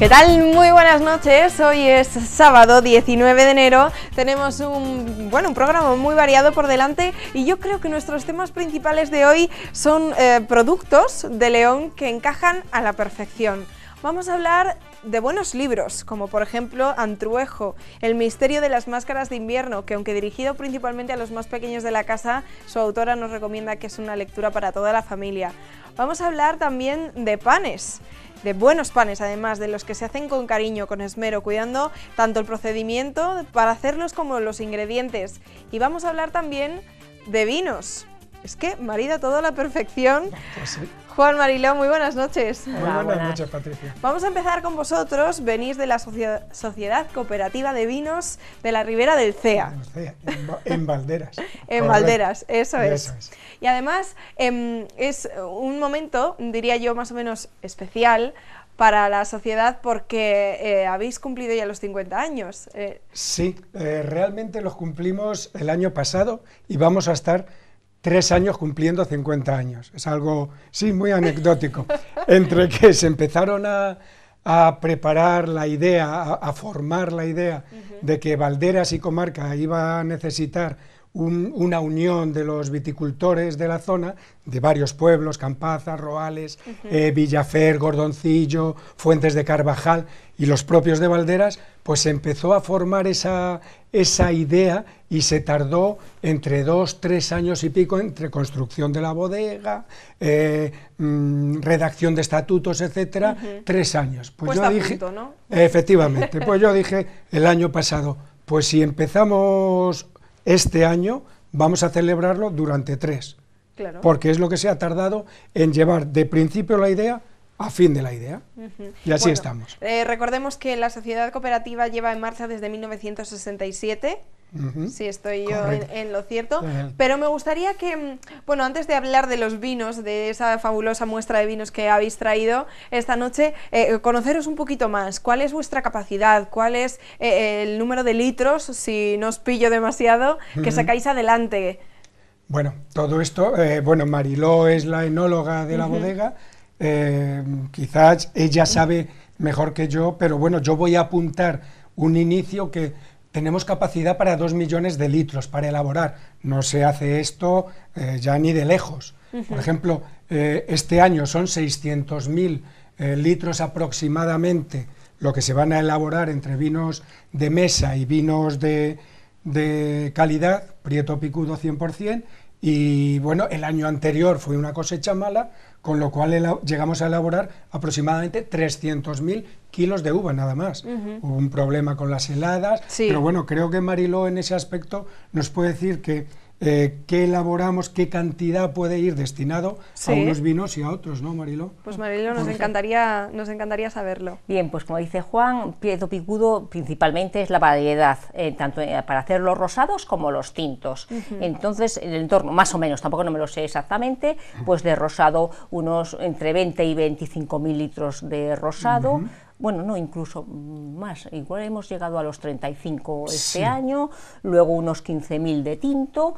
¿Qué tal? Muy buenas noches, hoy es sábado 19 de enero, tenemos un programa muy variado por delante y yo creo que nuestros temas principales de hoy son productos de León que encajan a la perfección. Vamos a hablar de buenos libros, como por ejemplo Antruejo, El misterio de las máscaras de invierno, que aunque dirigido principalmente a los más pequeños de la casa, su autora nos recomienda que es una lectura para toda la familia. Vamos a hablar también de panes, de buenos panes además, de los que se hacen con cariño, con esmero, cuidando tanto el procedimiento para hacerlos como los ingredientes. Y vamos a hablar también de vinos. Es que marida todo a la perfección. Pues sí. Juan, Mariló, muy buenas noches. Muy buenas noches, Patricia. Vamos a empezar con vosotros, venís de la Sociedad Cooperativa de Vinos de la Ribera del Cea. En Valderas. En Valderas, eso es. Y además es un momento, diría yo, más o menos especial para la sociedad porque habéis cumplido ya los 50 años. Sí, realmente los cumplimos el año pasado y vamos a estar 3 años cumpliendo 50 años. Es algo, sí, muy anecdótico. Entre que se empezaron a preparar la idea, a formar la idea de que Valderas y comarca iba a necesitar una unión de los viticultores de la zona, de varios pueblos, Campaza, Roales, Villafer, Gordoncillo, Fuentes de Carvajal y los propios de Valderas, pues se empezó a formar esa idea y se tardó entre 2-3 años y pico entre construcción de la bodega, redacción de estatutos, etcétera, 3 años. Pues yo dije, punto, ¿no? Efectivamente, pues yo dije el año pasado, pues si empezamos este año, vamos a celebrarlo durante 3, claro, porque es lo que se ha tardado en llevar de principio la idea a fin de la idea, y así estamos. Recordemos que la sociedad cooperativa lleva en marcha desde 1967, si estoy yo en lo cierto, pero me gustaría que, bueno, antes de hablar de los vinos, de esa fabulosa muestra de vinos que habéis traído esta noche, conoceros un poquito más. ¿Cuál es vuestra capacidad? ¿Cuál es el número de litros, si no os pillo demasiado, que sacáis adelante? Bueno, todo esto, Mariló es la enóloga de la bodega, quizás ella sabe mejor que yo, pero bueno, yo voy a apuntar un inicio que tenemos capacidad para 2 millones de litros para elaborar. No se hace esto ya ni de lejos. Por ejemplo, este año son 600.000 litros aproximadamente lo que se van a elaborar entre vinos de mesa y vinos de calidad, Prieto Picudo 100%, y bueno, el año anterior fue una cosecha mala, con lo cual llegamos a elaborar aproximadamente 300.000 kilos de uva nada más. Hubo un problema con las heladas, pero bueno, creo que Mariló en ese aspecto nos puede decir que qué elaboramos, qué cantidad puede ir destinado a unos vinos y a otros, ¿no, Mariló? Pues Mariló, nos encantaría saberlo. Bien, pues como dice Juan, Prieto Picudo principalmente es la variedad, tanto para hacer los rosados como los tintos. Entonces, el entorno, más o menos, tampoco no me lo sé exactamente, pues de rosado unos entre 20 y 25.000 litros de rosado. Bueno, no, incluso más, igual hemos llegado a los 35 este año, luego unos 15.000 de tinto,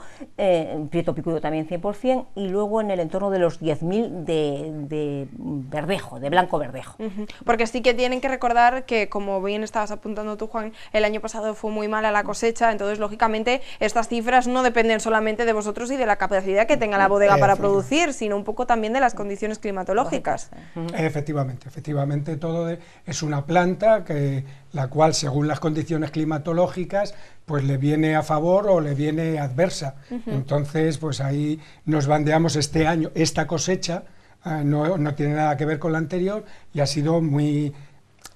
Prieto Picudo también 100%, y luego en el entorno de los 10.000 de verdejo, de blanco verdejo. Porque sí que tienen que recordar que, como bien estabas apuntando tú, Juan, el año pasado fue muy mala la cosecha, entonces lógicamente estas cifras no dependen solamente de vosotros y de la capacidad que tenga la bodega para producir, sino un poco también de las condiciones climatológicas. Efectivamente, todo es una planta la cual, según las condiciones climatológicas, pues le viene a favor o le viene adversa. Entonces, pues ahí nos bandeamos este año. Esta cosecha no tiene nada que ver con la anterior y ha sido muy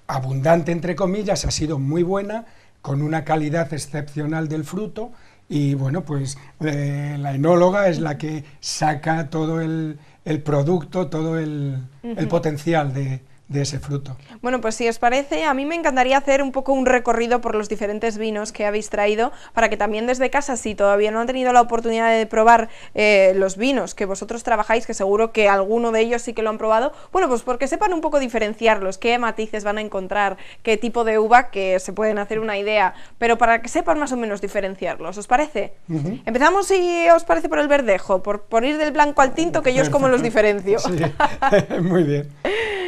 abundante, entre comillas, ha sido muy buena, con una calidad excepcional del fruto. Y bueno, pues la enóloga es la que saca todo el producto, todo el potencial de ese fruto. Bueno, pues si os parece, a mí me encantaría hacer un poco un recorrido por los diferentes vinos que habéis traído, para que también desde casa, si todavía no han tenido la oportunidad de probar los vinos que vosotros trabajáis, que seguro que alguno de ellos sí que lo han probado, bueno, pues porque sepan un poco diferenciarlos, qué matices van a encontrar, qué tipo de uva, que se pueden hacer una idea, pero para que sepan más o menos diferenciarlos, ¿os parece? Empezamos, si os parece, por el verdejo, por ir del blanco al tinto, que yo es como los diferencio. Sí, muy bien.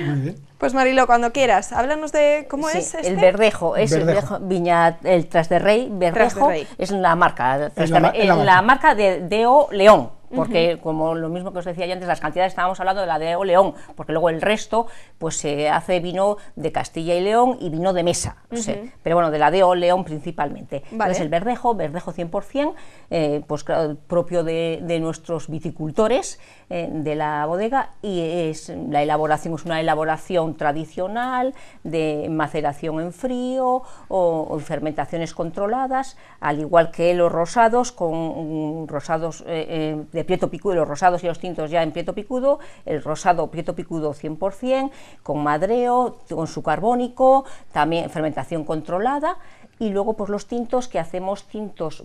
Muy bien. Pues Mariló, cuando quieras, háblanos de cómo Sí, es este. el Verdejo, es el Verdejo. Viña, el Tras de Rey, Verdejo, Rey. es la marca, Es la marca de Deo León, porque como lo mismo que os decía yo antes, las cantidades estábamos hablando de la Deo León, porque luego el resto pues se hace vino de Castilla y León y vino de mesa, o sea, pero bueno, de la Deo León principalmente. Vale. Entonces el Verdejo 100%, pues claro, propio de nuestros viticultores de la bodega, y la elaboración es una elaboración tradicional de maceración en frío o fermentaciones controladas, al igual que los rosados, con rosados de Prieto Picudo, los rosados y los tintos ya en Prieto Picudo, el rosado Prieto Picudo 100%, con madreo, con su carbónico, también fermentación controlada. Y luego pues los tintos, que hacemos tintos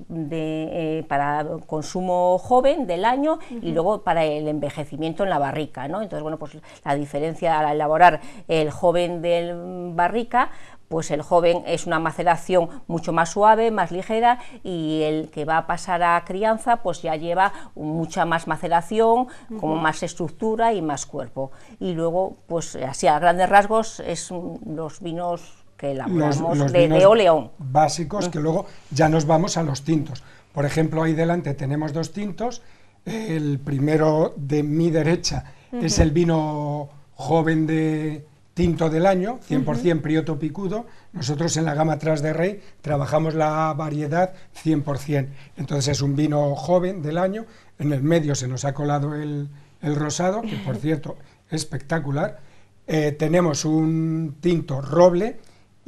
para consumo joven del año y luego para el envejecimiento en la barrica, ¿no? Entonces, bueno, pues la diferencia al elaborar el joven del barrica, pues el joven es una maceración mucho más suave, más ligera, y el que va a pasar a crianza pues ya lleva mucha más maceración, como más estructura y más cuerpo. Y luego, pues así a grandes rasgos, es los vinos que elaboramos Los de vinos Deo León. básicos, que luego ya nos vamos a los tintos. Por ejemplo, ahí delante tenemos dos tintos. El primero de mi derecha es el vino joven de tinto del año, 100% Prieto Picudo. Nosotros en la gama Tras de Rey trabajamos la variedad 100%. Entonces es un vino joven del año. En el medio se nos ha colado el rosado, que por cierto es espectacular. Tenemos un tinto roble.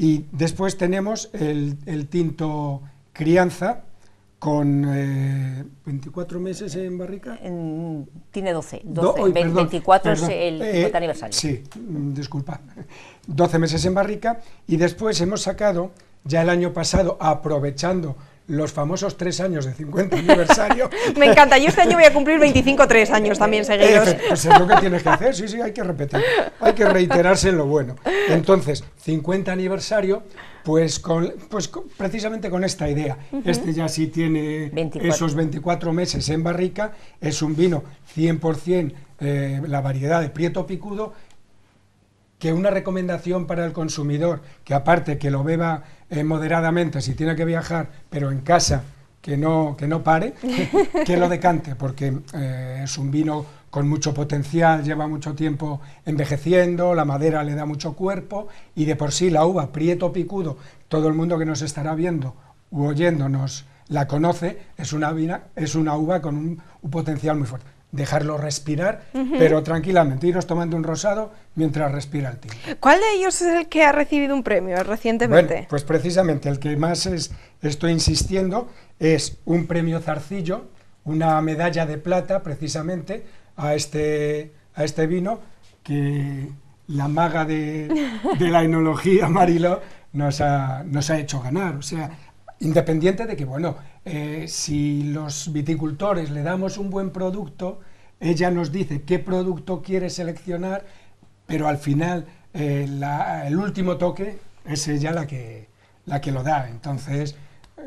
Y después tenemos el tinto crianza con 24 meses en barrica. Tiene 12, Perdón, 24 perdón. es el 50 aniversario. Sí, disculpa. 12 meses en barrica, y después hemos sacado, ya el año pasado, aprovechando los famosos 3 años de 50 aniversario. Me encanta, yo este año voy a cumplir 3 años también seguidos. Pues es lo que tienes que hacer, sí, hay que repetir, hay que reiterarse en lo bueno. Entonces, 50 aniversario, pues precisamente con esta idea. Este ya sí tiene 24. Esos 24 meses en barrica, es un vino 100% la variedad de Prieto Picudo, que una recomendación para el consumidor, que aparte que lo beba moderadamente si tiene que viajar, pero en casa que no pare, que lo decante, porque es un vino con mucho potencial, lleva mucho tiempo envejeciendo, la madera le da mucho cuerpo, y de por sí la uva Prieto Picudo, todo el mundo que nos estará viendo u oyéndonos la conoce, es una uva con un potencial muy fuerte. Dejarlo respirar, pero tranquilamente, iros tomando un rosado mientras respira el tinto. ¿Cuál de ellos es el que ha recibido un premio recientemente? Bueno, pues precisamente el que más estoy insistiendo es un premio Zarcillo, una medalla de plata precisamente a este vino, que la maga de la enología, Mariló, nos ha hecho ganar. O sea, independiente de que, bueno, si los viticultores le damos un buen producto, ella nos dice qué producto quiere seleccionar, pero al final el último toque es ella la que lo da. Entonces,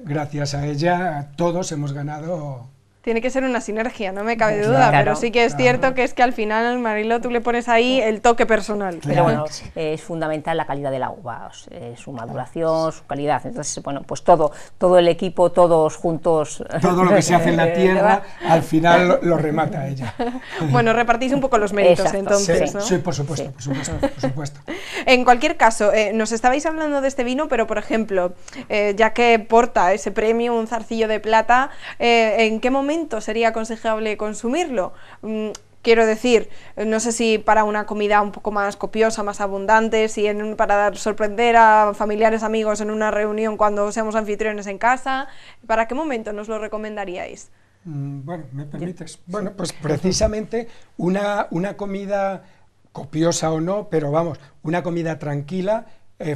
gracias a ella, todos hemos ganado. Tiene que ser una sinergia, no me cabe Claro, duda, pero sí que es claro. cierto que es que al final, Mariló, tú le pones ahí el toque personal. Pero bueno, es fundamental la calidad de la uva, su maduración, su calidad. Entonces, bueno, pues todo el equipo, todos juntos. Todo lo que se hace en la tierra, al final lo remata ella. Bueno, repartís un poco los méritos. Exacto, entonces, Sí, ¿no? sí, por supuesto, Sí. por supuesto. En cualquier caso, nos estabais hablando de este vino, pero por ejemplo, ya que porta ese premio, un zarcillo de plata, ¿en qué momento sería aconsejable consumirlo? Quiero decir, no sé si para una comida un poco más copiosa, más abundante, si para sorprender a familiares, amigos en una reunión cuando seamos anfitriones en casa. ¿Para qué momento nos lo recomendaríais? Bueno, ¿me permites? Bueno, pues precisamente una comida copiosa o no, pero vamos, una comida tranquila,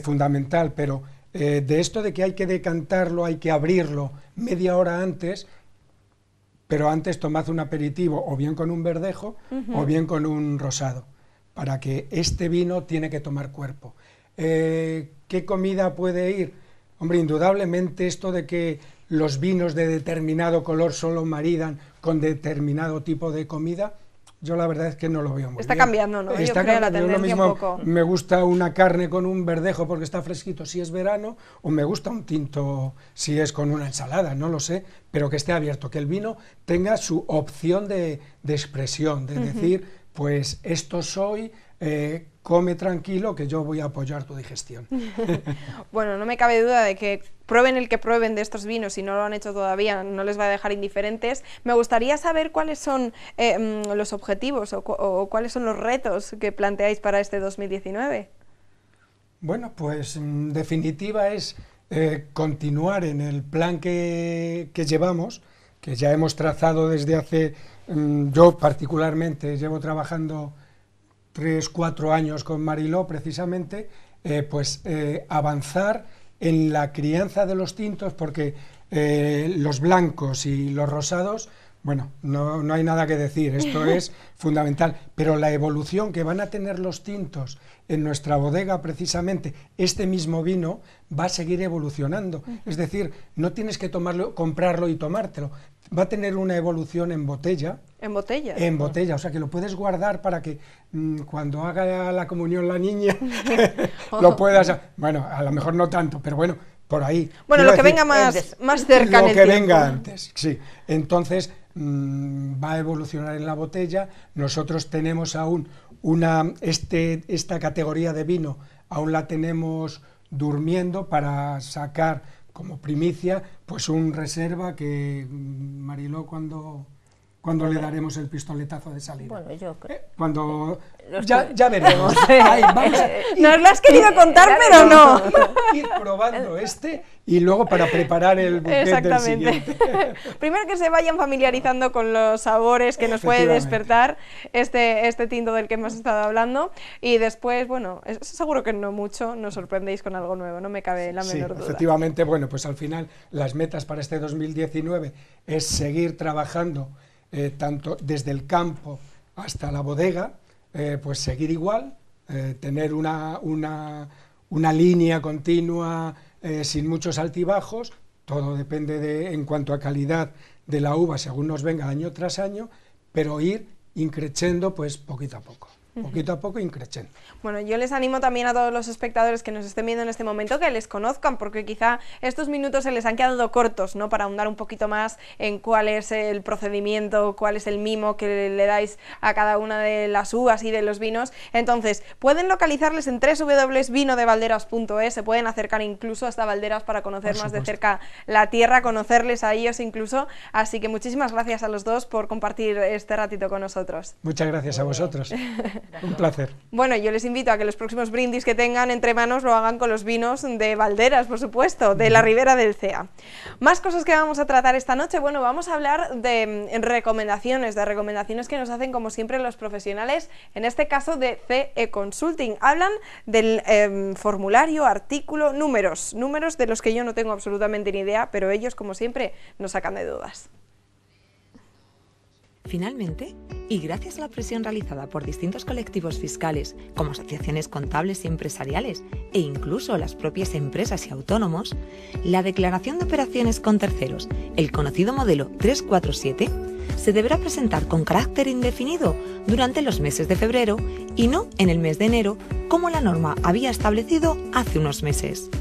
fundamental, pero de esto de que hay que decantarlo, hay que abrirlo media hora antes, pero antes tomad un aperitivo, o bien con un verdejo, o bien con un rosado, para que este vino tiene que tomar cuerpo. ¿Qué comida puede ir? Hombre, indudablemente esto de que los vinos de determinado color solo maridan con determinado tipo de comida, yo la verdad es que no lo veo muy Está bien. cambiando, ¿no? Está Yo creo la cambiando. Yo lo tendencia mismo, un poco. me gusta una carne con un verdejo porque está fresquito si es verano, o me gusta un tinto si es con una ensalada, no lo sé, pero que esté abierto, que el vino tenga su opción de expresión, de decir, pues esto soy, come tranquilo que yo voy a apoyar tu digestión. Bueno, no me cabe duda de que prueben el que prueben de estos vinos, si no lo han hecho todavía, no les va a dejar indiferentes. Me gustaría saber cuáles son los objetivos o cuáles son los retos que planteáis para este 2019. Bueno, pues en definitiva es continuar en el plan que llevamos, que ya hemos trazado desde hace, yo particularmente llevo trabajando 3-4 años con Mariló precisamente, avanzar en la crianza de los tintos, porque los blancos y los rosados, bueno, no hay nada que decir, esto es fundamental, pero la evolución que van a tener los tintos en nuestra bodega, precisamente, este mismo vino va a seguir evolucionando, es decir, no tienes que comprarlo y tomártelo, va a tener una evolución en botella. ¿En botella? En botella, o sea que lo puedes guardar para que cuando haga la comunión la niña lo puedas, bueno, a lo mejor no tanto, pero bueno, por ahí. Bueno, lo que venga más cerca en el tiempo. Lo que venga antes, sí. Entonces va a evolucionar en la botella. Nosotros tenemos aún esta categoría de vino, aún la tenemos durmiendo para sacar como primicia, pues un reserva que Mariló cuando le daremos el pistoletazo de salida. Bueno, yo creo. Cuando ya veremos. Ay, Nos lo has querido contar, pero no. Ir probando y luego para preparar el buquet del siguiente. Primero que se vayan familiarizando con los sabores que nos puede despertar este tinto del que hemos estado hablando, y después, bueno, seguro que no mucho, nos sorprendéis con algo nuevo, no me cabe la menor duda. Efectivamente, bueno, pues al final las metas para este 2019 es seguir trabajando tanto desde el campo hasta la bodega, pues seguir igual, tener una línea continua sin muchos altibajos, todo depende en cuanto a calidad de la uva según nos venga año tras año, pero ir increciendo pues poquito a poco increciendo. Bueno, yo les animo también a todos los espectadores que nos estén viendo en este momento que les conozcan, porque quizá estos minutos se les han quedado cortos, ¿no?, para ahondar un poquito más en cuál es el procedimiento, cuál es el mimo que le dais a cada una de las uvas y de los vinos. Entonces, pueden localizarles en www.vinodevalderas.es, se pueden acercar incluso hasta Valderas para conocer más de cerca la tierra, conocerles a ellos incluso, así que muchísimas gracias a los dos por compartir este ratito con nosotros. Muchas gracias a vosotros. Un placer. Bueno, yo les invito a que los próximos brindis que tengan entre manos lo hagan con los vinos de Valderas, por supuesto, de la Ribera del Cea. Más cosas que vamos a tratar esta noche. Bueno, vamos a hablar de recomendaciones que nos hacen como siempre los profesionales, en este caso de CE Consulting. Hablan del formulario, artículo, números de los que yo no tengo absolutamente ni idea, pero ellos como siempre nos sacan de dudas. Finalmente, y gracias a la presión realizada por distintos colectivos fiscales, como asociaciones contables y empresariales, e incluso las propias empresas y autónomos, la declaración de operaciones con terceros, el conocido modelo 347, se deberá presentar con carácter indefinido durante los meses de febrero y no en el mes de enero, como la norma había establecido hace unos meses.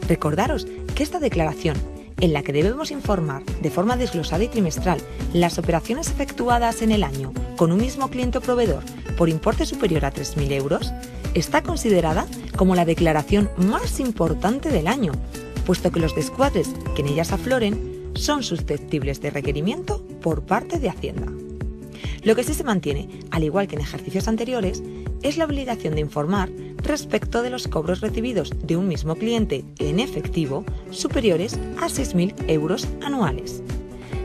Recordaros que esta declaración, en la que debemos informar de forma desglosada y trimestral las operaciones efectuadas en el año con un mismo cliente o proveedor por importe superior a 3.000 euros, está considerada como la declaración más importante del año, puesto que los descuadres que en ellas afloren son susceptibles de requerimiento por parte de Hacienda. Lo que sí se mantiene, al igual que en ejercicios anteriores, es la obligación de informar respecto de los cobros recibidos de un mismo cliente en efectivo superiores a 6.000 euros anuales.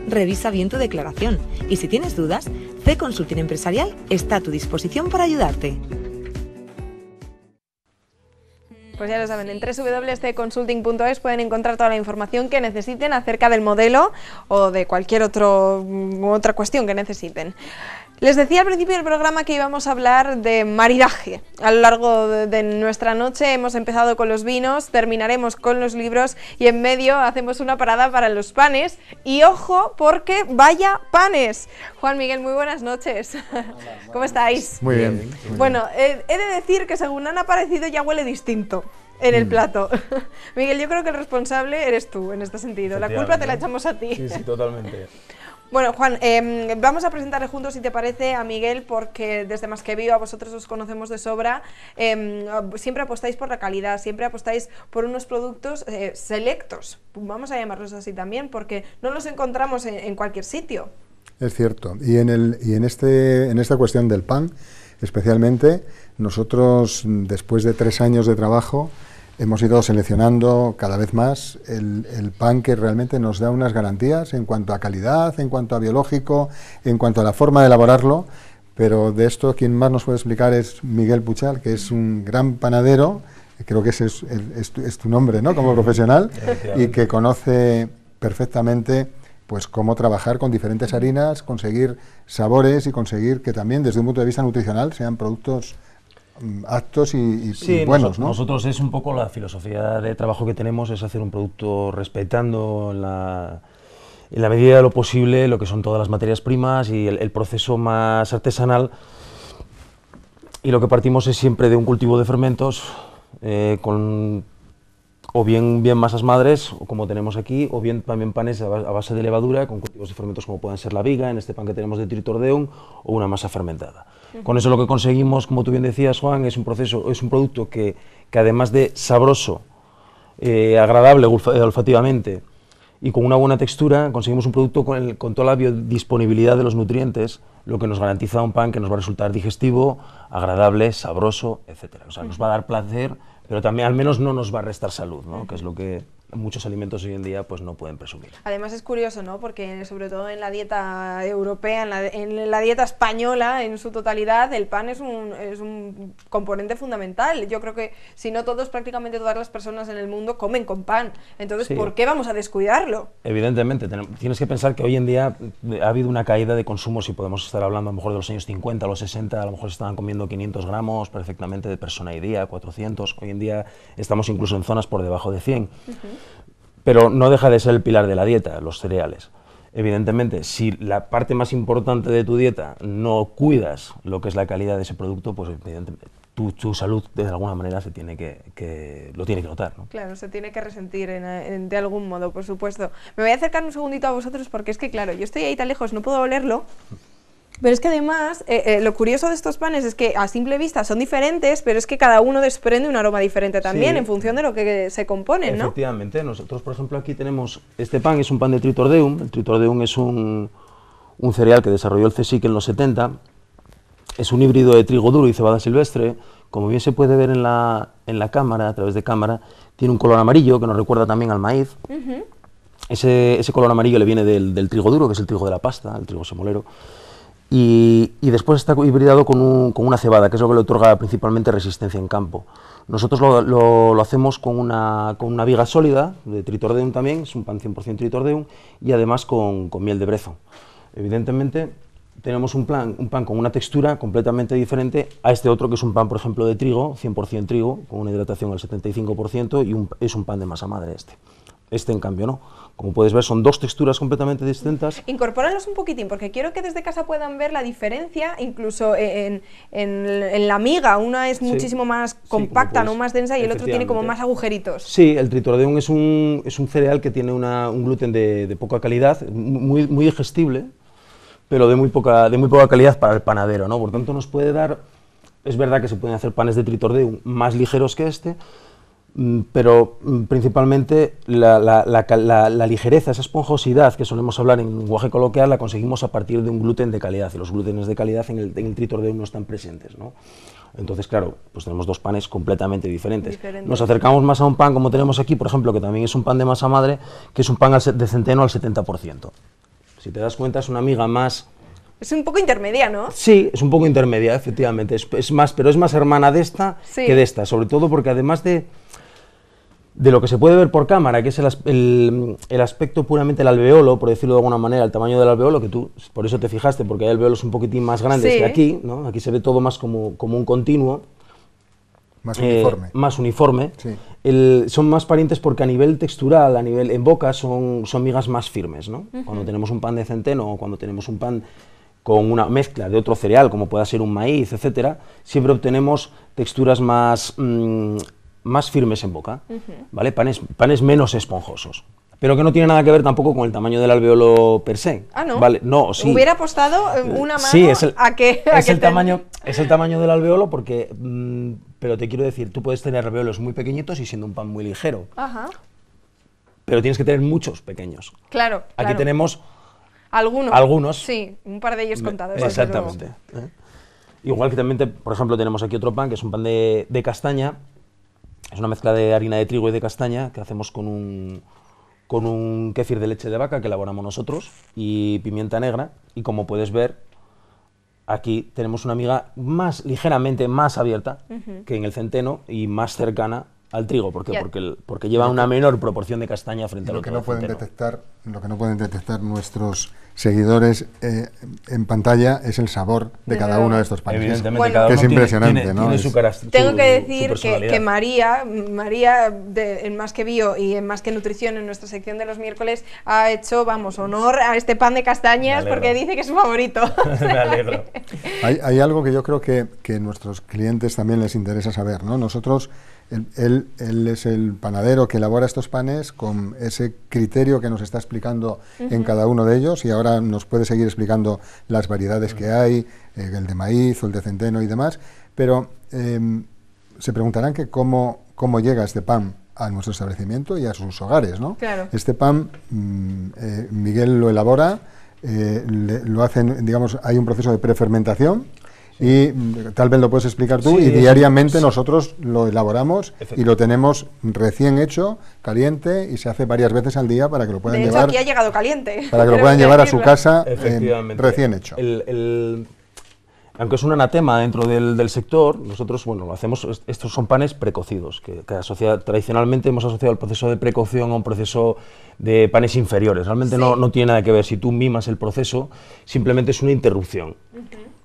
Revisa bien tu declaración y si tienes dudas, CE Consulting Empresarial está a tu disposición para ayudarte. Pues ya lo saben, en www.ceconsulting.es pueden encontrar toda la información que necesiten acerca del modelo o de cualquier otra cuestión que necesiten. Les decía al principio del programa que íbamos a hablar de maridaje. A lo largo de nuestra noche hemos empezado con los vinos, terminaremos con los libros y en medio hacemos una parada para los panes. Y ojo, porque vaya panes. Juan Miguel, muy buenas noches. ¿Cómo estáis? Muy bien. Bueno, he de decir que según han aparecido ya huele distinto en el plato. Miguel, yo creo que el responsable eres tú en este sentido. La culpa te la echamos a ti. Sí, sí, totalmente. Bueno, Juan, vamos a presentarle juntos, si te parece, a Miguel, porque desde Más que Viva vosotros os conocemos de sobra. Siempre apostáis por la calidad, siempre apostáis por unos productos selectos, vamos a llamarlos así también, porque no los encontramos en cualquier sitio. Es cierto. Y en esta cuestión del pan, especialmente, nosotros, después de 3 años de trabajo, hemos ido seleccionando cada vez más el pan que realmente nos da unas garantías en cuanto a calidad, en cuanto a biológico, en cuanto a la forma de elaborarlo, pero de esto quien más nos puede explicar es Miguel Puchal, que es un gran panadero, creo que ese es tu nombre, ¿no?, como profesional, y que conoce perfectamente pues cómo trabajar con diferentes harinas, conseguir sabores y conseguir que también desde un punto de vista nutricional sean productos aptos y buenos, ¿no? Nosotros es un poco la filosofía de trabajo que tenemos, es hacer un producto respetando en la medida de lo posible lo que son todas las materias primas y el proceso más artesanal, y lo que partimos es siempre de un cultivo de fermentos con o bien masas madres, o como tenemos aquí, o bien también panes a base de levadura con cultivos de fermentos como pueden ser la viga, en este pan que tenemos de Tritor Deum, o una masa fermentada. Con eso lo que conseguimos, como tú bien decías, Juan, es un producto que además de sabroso, agradable olfativamente y con una buena textura, conseguimos un producto con toda la biodisponibilidad de los nutrientes, lo que nos garantiza un pan que nos va a resultar digestivo, agradable, sabroso, etc. O sea, nos va a dar placer, pero también al menos no nos va a restar salud, ¿no?, que es lo que muchos alimentos hoy en día pues no pueden presumir. Además es curioso, ¿no?, porque sobre todo en la dieta europea, en la dieta española en su totalidad, el pan es un componente fundamental. Yo creo que si no todos, prácticamente todas las personas en el mundo comen con pan. Entonces, sí, ¿por qué vamos a descuidarlo? Evidentemente, tienes que pensar que hoy en día ha habido una caída de consumo, si podemos estar hablando a lo mejor de los años 50, los 60, a lo mejor estaban comiendo 500 gramos perfectamente de persona y día, 400, hoy en día estamos incluso en zonas por debajo de 100. Pero no deja de ser el pilar de la dieta, los cereales. Evidentemente, si la parte más importante de tu dieta no cuidas lo que es la calidad de ese producto, pues evidentemente tu salud de alguna manera lo tiene que notar, ¿no? Claro, se tiene que resentir de algún modo, por supuesto. Me voy a acercar un segundito a vosotros porque es que, claro, yo estoy ahí tan lejos, no puedo olerlo. Pero es que además, lo curioso de estos panes es que a simple vista son diferentes, pero es que cada uno desprende un aroma diferente también, sí, en función de lo que se componen, ¿no? Efectivamente, nosotros por ejemplo aquí tenemos, este pan es un pan de Tritor Deum. El Tritor Deum es un cereal que desarrolló el CSIC en los 70, es un híbrido de trigo duro y cebada silvestre. Como bien se puede ver en la cámara, a través de cámara, tiene un color amarillo que nos recuerda también al maíz. Ese color amarillo le viene del trigo duro, que es el trigo de la pasta, el trigo semolero. Y después está hibridado con una cebada, que es lo que le otorga principalmente resistencia en campo. Nosotros lo hacemos con una viga sólida, de Tritor Deum también, es un pan 100% Tritor Deum, y además con miel de brezo. Evidentemente, tenemos un pan con una textura completamente diferente a este otro, que es un pan, por ejemplo, de trigo, 100% trigo, con una hidratación al 75%, y es un pan de masa madre este. Este, en cambio, no. Como puedes ver, son dos texturas completamente distintas. Incorpóralos un poquitín, porque quiero que desde casa puedan ver la diferencia, incluso en la miga. Una es muchísimo más compacta, no más densa, y el otro tiene como más agujeritos. Sí, el Tritor Deum es un cereal que tiene un gluten de poca calidad, muy digestible, pero de muy poca calidad para el panadero, ¿no? Por tanto, nos puede dar... Es verdad que se pueden hacer panes de Tritor Deum más ligeros que este, pero principalmente la ligereza, esa esponjosidad que solemos hablar en lenguaje coloquial, la conseguimos a partir de un gluten de calidad, y los glútenes de calidad en el Tritor Deum no están presentes, ¿no? Entonces, claro, pues tenemos dos panes completamente diferentes. Nos acercamos más a un pan como tenemos aquí, por ejemplo, que también es un pan de masa madre, que es un pan de centeno al 70%. Si te das cuenta, es una miga más... Es un poco intermedia, ¿no? Sí, es un poco intermedia, efectivamente, pero es más hermana de esta, sí, que de esta, sobre todo porque además de de lo que se puede ver por cámara, que es el aspecto puramente del alveolo, por decirlo de alguna manera, el tamaño del alveolo, que tú por eso te fijaste, porque hay alveolos un poquitín más grandes que aquí, ¿no? Aquí se ve todo más como un continuo. Más uniforme. Más uniforme. Sí. Son más parientes porque a nivel textural, en boca, son migas más firmes, ¿no? Cuando tenemos un pan de centeno o cuando tenemos un pan con una mezcla de otro cereal, como pueda ser un maíz, etcétera, siempre obtenemos texturas más firmes en boca, ¿vale? Panes menos esponjosos, pero que no tiene nada que ver tampoco con el tamaño del alveolo per se. Ah, ¿no? ¿Vale? No, sí. Hubiera apostado una mano sí, es el tamaño del alveolo porque, pero te quiero decir, tú puedes tener alveolos muy pequeñitos y siendo un pan muy ligero, Ajá. pero tienes que tener muchos pequeños. Claro, Aquí claro. tenemos algunos. Sí, un par de ellos contados. desde Exactamente. luego. Igual que también, por ejemplo, tenemos aquí otro pan, que es un pan de castaña. Es una mezcla de harina de trigo y de castaña que hacemos con un kéfir de leche de vaca que elaboramos nosotros y pimienta negra. Y como puedes ver, aquí tenemos una miga ligeramente más abierta que en el centeno y más cercana al trigo. ¿Por qué? Porque lleva una menor proporción de castaña frente al otro. Lo que no pueden detectar nuestros seguidores en pantalla es el sabor de cada uno de estos panes. Evidentemente, Bueno, cada uno que es impresionante, ¿no? tiene su Tengo que decir su personalidad. que María en Más que Bio y en Más que Nutrición, en nuestra sección de los miércoles, ha hecho, honor a este pan de castañas porque dice que es su favorito. Me alegro. Hay algo que yo creo que a nuestros clientes también les interesa saber, ¿no? Nosotros, él es el panadero que elabora estos panes con ese criterio que nos está explicando en cada uno de ellos, y ahora nos puede seguir explicando las variedades que hay, el de maíz o el de centeno y demás, pero se preguntarán que cómo llega este pan a nuestro establecimiento y a sus hogares, ¿no? Claro. Este pan, Miguel lo elabora, lo hacen, digamos, hay un proceso de prefermentación. Y tal vez lo puedes explicar tú, Sí, y diariamente nosotros lo elaboramos y lo tenemos recién hecho, caliente, y se hace varias veces al día para que lo puedan De hecho, llevar, aquí ha llegado caliente. para que lo puedan llevar a su casa recién hecho. Aunque es un anatema dentro del sector, nosotros, lo hacemos, estos son panes precocidos, que tradicionalmente hemos asociado el proceso de precocción a un proceso de panes inferiores. Realmente no tiene nada que ver. Si tú mimas el proceso, simplemente es una interrupción.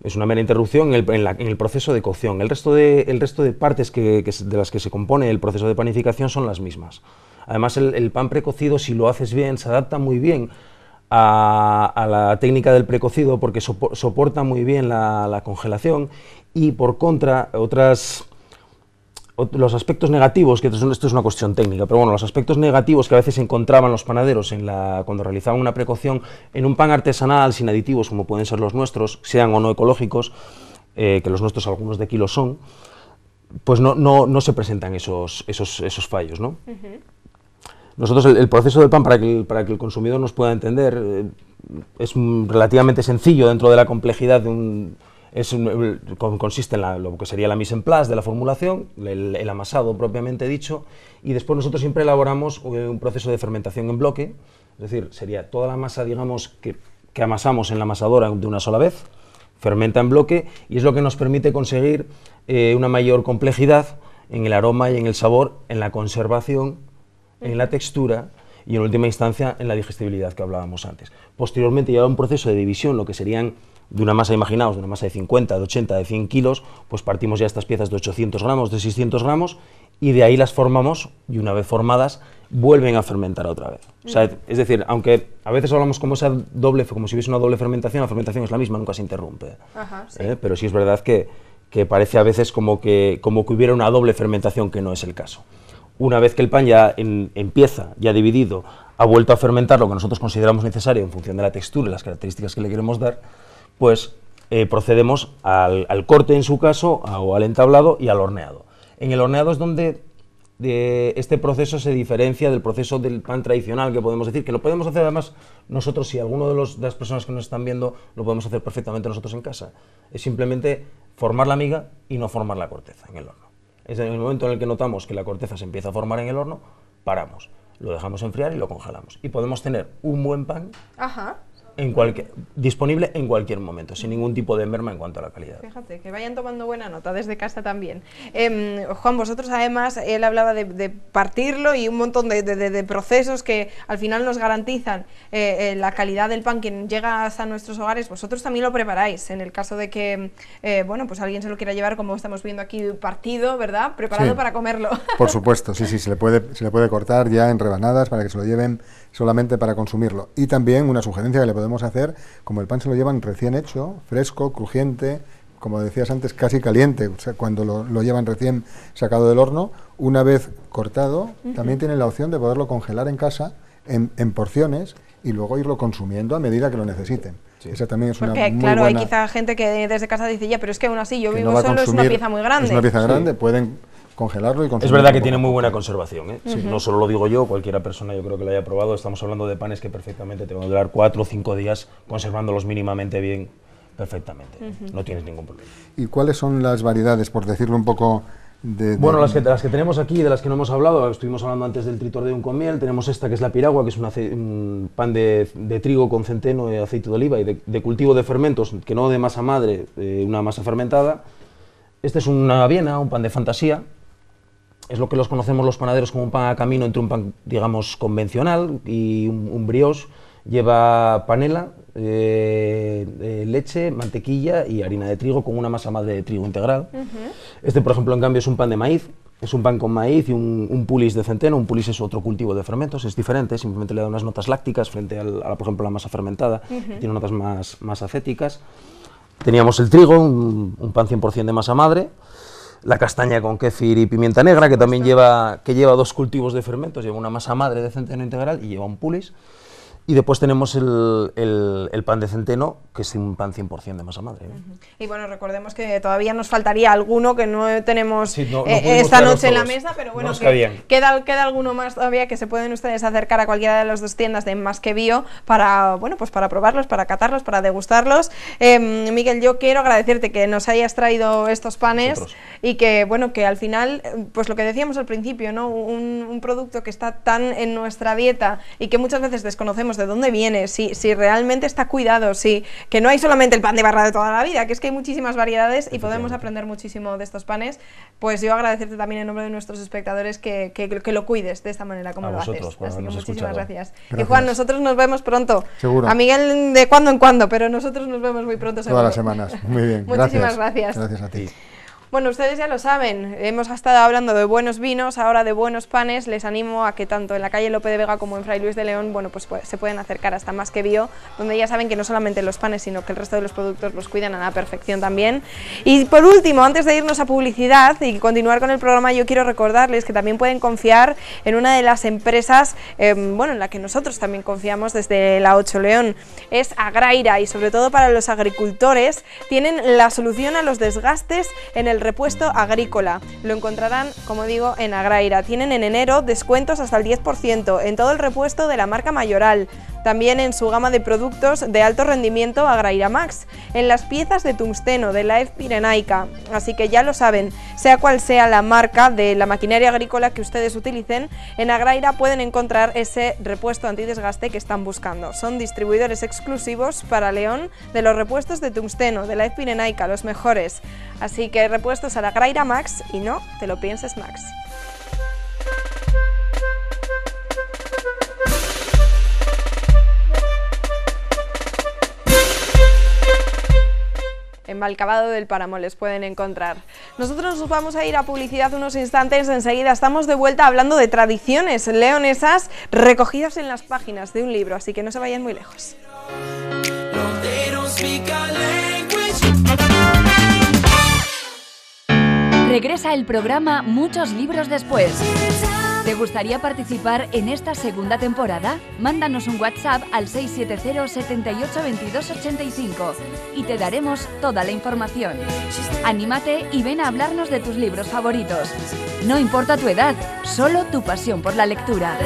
Es una mera interrupción en el proceso de cocción. El resto de partes de las que se compone el proceso de panificación son las mismas. Además, el pan precocido, si lo haces bien, se adapta muy bien a la técnica del precocido porque soporta muy bien la congelación, y por contra, los aspectos negativos, que esto es una cuestión técnica, pero los aspectos negativos que a veces encontraban los panaderos cuando realizaban una precocción en un pan artesanal sin aditivos, como pueden ser los nuestros, sean o no ecológicos, que los nuestros algunos de kilo son, pues no se presentan esos fallos, ¿no? Nosotros el proceso del pan, para que el consumidor nos pueda entender, es relativamente sencillo dentro de la complejidad consiste en lo que sería la mise en place de la formulación, el amasado propiamente dicho, y después nosotros siempre elaboramos un proceso de fermentación en bloque, es decir, sería toda la masa, digamos, que amasamos en la amasadora de una sola vez, fermenta en bloque, y es lo que nos permite conseguir una mayor complejidad en el aroma y en el sabor, en la conservación, en la textura y en última instancia en la digestibilidad que hablábamos antes. Posteriormente lleva un proceso de división, lo que serían de una masa, imaginaos, de una masa de 50, de 80, de 100 kilos, pues partimos ya estas piezas de 800 gramos, de 600 gramos, y de ahí las formamos, y una vez formadas, vuelven a fermentar otra vez. O sea, es decir, aunque a veces hablamos como si hubiese una doble fermentación, la fermentación es la misma, nunca se interrumpe. Ajá, sí. Pero sí es verdad que parece a veces como que hubiera una doble fermentación, que no es el caso. Una vez que el pan ya empieza, ya dividido, ha vuelto a fermentar lo que nosotros consideramos necesario en función de la textura y las características que le queremos dar, pues procedemos al corte en su caso, o al entablado y al horneado. En el horneado es donde este proceso se diferencia del proceso del pan tradicional, que podemos decir, que lo podemos hacer además nosotros, si alguno de las personas que nos están viendo, lo podemos hacer perfectamente nosotros en casa. Es simplemente formar la miga y no formar la corteza en el horno. Es en el momento en el que notamos que la corteza se empieza a formar en el horno, paramos, lo dejamos enfriar y lo congelamos. Y podemos tener un buen pan disponible en cualquier momento, sin ningún tipo de merma en cuanto a la calidad. Fíjate, que vayan tomando buena nota desde casa también. Juan, vosotros además, él hablaba de partirlo y un montón de procesos que al final nos garantizan la calidad del pan que llega hasta nuestros hogares. Vosotros también lo preparáis, en el caso de que, bueno, pues alguien se lo quiera llevar, como estamos viendo aquí, partido, ¿verdad? Preparado para comerlo. Por supuesto, sí, se le puede cortar ya en rebanadas para que se lo lleven solamente para consumirlo. Y también una sugerencia que le podemos hacer, como el pan se lo llevan recién hecho, fresco, crujiente, como decías antes, casi caliente, o sea, cuando lo llevan recién sacado del horno, una vez cortado, también tienen la opción de poderlo congelar en casa en porciones y luego irlo consumiendo a medida que lo necesiten. Sí. Esa también es una muy claro, buena... hay quizá gente que desde casa dice, ya, pero es que aún así yo vivo solo, es una pieza muy grande. Es una pieza grande, pueden congelarlo y consumirlo. Es verdad que tiene muy buena conservación, ¿eh? Sí, no solo lo digo yo, cualquiera persona yo creo que lo haya probado. Estamos hablando de panes que perfectamente te van a durar 4 o 5 días conservándolos mínimamente bien, perfectamente. No tienes ningún problema. ¿Y cuáles son las variedades, por decirlo un poco? Bueno, las que tenemos aquí, de las que no hemos hablado, estuvimos hablando antes del tritor de un con miel, tenemos esta que es la piragua, que es un pan de trigo con centeno, aceite de oliva y de cultivo de fermentos, que no de masa madre, una masa fermentada. Este es una avena, un pan de fantasía. Es lo que los conocemos los panaderos como un pan a camino entre un pan, digamos, convencional y un brioche. Lleva panela, leche, mantequilla y harina de trigo con una masa madre de trigo integral. Este, por ejemplo, en cambio, es un pan de maíz. Es un pan con maíz y un pulis de centeno. Un pulis es otro cultivo de fermentos, es diferente, simplemente le da unas notas lácticas frente a por ejemplo, la masa fermentada. Tiene notas más acéticas. Teníamos el trigo, un pan 100% de masa madre. La castaña con kéfir y pimienta negra, que también lleva 2 cultivos de fermentos, lleva una masa madre de centeno integral y lleva un pulis. Y después tenemos el pan de centeno, que es un pan 100% de masa madre. Y bueno, recordemos que todavía nos faltaría alguno que no tenemos esta noche en la mesa, pero bueno, queda alguno más todavía que se pueden ustedes acercar a cualquiera de las 2 tiendas de Más que Bio para, bueno, pues para probarlos, para catarlos, para degustarlos. Miguel, yo quiero agradecerte que nos hayas traído estos panes y que, bueno, que al final, pues lo que decíamos al principio, ¿no? Un producto que está tan en nuestra dieta y que muchas veces desconocemos de dónde viene, si realmente está cuidado, que no hay solamente el pan de barra de toda la vida, que es que hay muchísimas variedades y podemos aprender muchísimo de estos panes. Pues yo agradecerte también en nombre de nuestros espectadores que lo cuides de esta manera como lo haces. Así que muchísimas gracias. Y Juan, nosotros nos vemos pronto. Seguro. A Miguel de cuando en cuando, pero nosotros nos vemos muy pronto seguro. Todas las semanas. Muy bien. Muchísimas gracias. Gracias a ti. Bueno, ustedes ya lo saben, hemos estado hablando de buenos vinos, ahora de buenos panes. Les animo a que tanto en la calle Lope de Vega como en Fray Luis de León, bueno, pues se pueden acercar hasta Más que Bio, donde ya saben que no solamente los panes, sino que el resto de los productos los cuidan a la perfección también. Y por último, antes de irnos a publicidad y continuar con el programa, yo quiero recordarles que también pueden confiar en una de las empresas, bueno, en la que nosotros también confiamos desde la 8 León, es Agraira, y sobre todo para los agricultores tienen la solución a los desgastes en el repuesto agrícola. Lo encontrarán, como digo, en Agraira. Tienen en enero descuentos hasta el 10% en todo el repuesto de la marca Mayoral. También en su gama de productos de alto rendimiento Agraira Max, en las piezas de tungsteno de la Pirenaica. Así que ya lo saben, sea cual sea la marca de la maquinaria agrícola que ustedes utilicen, en Agraira pueden encontrar ese repuesto antidesgaste que están buscando. Son distribuidores exclusivos para León de los repuestos de tungsteno de la Pirenaica, los mejores. Así que repuestos a la Agraira Max y no te lo pienses Max. En Valcavado del Páramo les pueden encontrar. Nosotros nos vamos a ir a publicidad unos instantes, enseguida estamos de vuelta hablando de tradiciones leonesas recogidas en las páginas de un libro, así que no se vayan muy lejos. Regresa el programa Muchos libros después. ¿Te gustaría participar en esta segunda temporada? Mándanos un WhatsApp al 670 78 22 85 y te daremos toda la información. Anímate y ven a hablarnos de tus libros favoritos. No importa tu edad, solo tu pasión por la lectura.